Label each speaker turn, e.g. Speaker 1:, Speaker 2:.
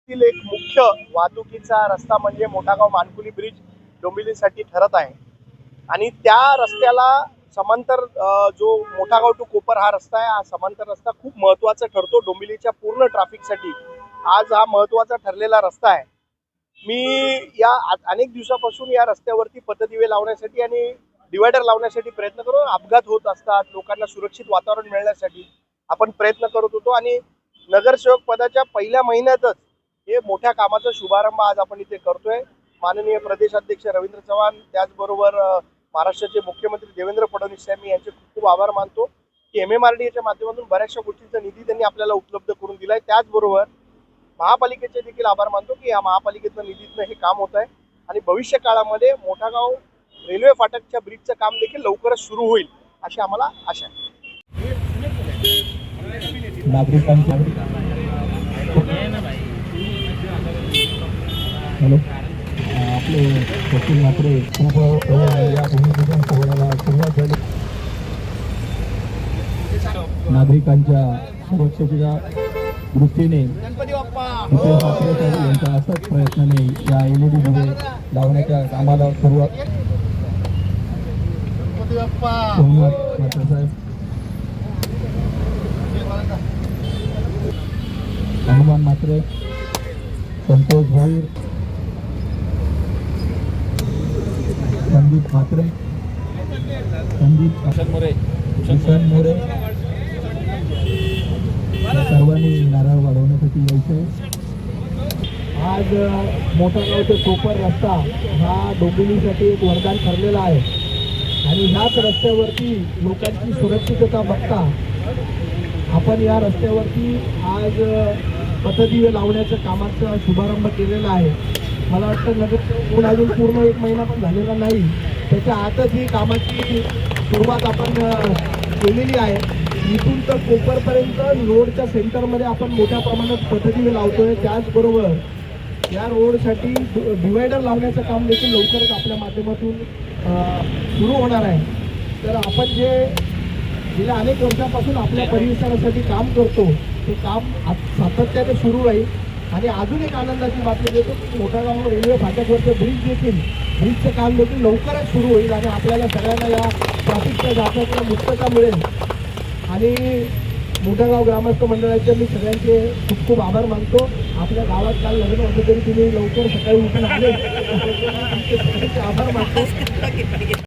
Speaker 1: तील एक मुख्य वाहतुकीचा रस्ता म्हणजे मोठागाव मानकुली ब्रिज डोंबिवलीसाठी ठरत आहे आणि त्या रस्त्याला समांतर जो मोठागाव टू कोपर हा रस्ता आहे, हा समांतर रस्ता खूप महत्त्वाचा ठरतो डोंबिवलीच्या पूर्ण ट्रॅफिकसाठी। आज हा महत्त्वाचा ठरलेला रस्ता आहे। मी या अनेक दिवसापासून या रस्त्यावरती पथदिवे लावण्यासाठी आणि डिवायडर लावण्यासाठी प्रयत्न करू। अपघात होत असतात, लोकांना सुरक्षित वातावरण मिळण्यासाठी आपण प्रयत्न करत होतो आणि नगरसेवक पदाच्या पहिल्या महिन्यातच हे मोठ्या कामाचा शुभारंभ आज आपण इथे करतोय। माननीय प्रदेशाध्यक्ष रवींद्र चव्हाण, त्याचबरोबर महाराष्ट्राचे मुख्यमंत्री देवेंद्र फडणवीस साहेब, मी यांचे खूप खूप आभार मानतो की MMRDAच्या माध्यमातून बऱ्याचशा गोष्टींचा निधी त्यांनी आपल्याला उपलब्ध करून दिलाय। त्याचबरोबर महापालिकेचे देखील आभार मानतो की या महापालिकेतनं निधीतनं हे काम होत आहे आणि भविष्य काळामध्ये मोठागाव रेल्वे फाटकच्या ब्रिजचं काम देखील लवकरच सुरू होईल अशी आम्हाला आशा आहे।
Speaker 2: हॅलो, आपले सचिन म्हात्रे खूप या भूमिपूजन सोहळ्याला सुरुवात झाली। नागरिकांच्या सुरक्षेच्या दृष्टीने म्हात्रे साहेब यांच्या असाच प्रयत्नाने या LED दिवे लावण्याच्या कामाला सुरुवात। सोमनाथ म्हात्रे साहेब, हनुमान म्हात्रे, संतोष भोईर, संदीप म्हात्रे, भूषण मोरे सर्वांनी नारळ वाढवण्यासाठी यायचे। आज मोठागाव ते कोपर रस्ता हा डोंबिवलीसाठी एक वरदान ठरलेला आहे आणि ह्याच रस्त्यावरती लोकांची सुरक्षितता बघता आपण या रस्त्यावरती आज पथदिवे लावण्याच्या कामाचा शुभारंभ केलेला आहे। मला वाटतं नगर अजून पूर्ण 1 महिना पण झालेला नाही, त्याच्या आतच ही कामाची सुरुवात आपण केलेली आहे। इथून तर कोपरपर्यंत रोडच्या सेंटरमध्ये आपण मोठ्या प्रमाणात पथदिवे लावतोय। त्याचबरोबर या रोडसाठी डिवायडर लावण्याचं काम देखील लवकरच आपल्या माध्यमातून सुरू होणार आहे। तर आपण जे गेल्या अनेक वर्षापासून आपल्या परिसरासाठी काम करतो ते काम सातत्याने सुरू राहील आणि अजून एक आनंदाची बातमी देतो की मोठागाव रेल्वे फाटकवरचं ब्रिजचं काम देखील लवकरच सुरू होईल आणि आपल्याला सगळ्यांना या ट्रॅफिकच्या जाचेतून मुक्तता मिळेल। आणि मोठागाव ग्रामस्थ मंडळाचे मी सगळ्यांचे खूप खूप आभार मानतो। आपल्या गावात काल लग्न होतं तरी तुम्ही लवकर सकाळी उठून आले, आभार मानतो।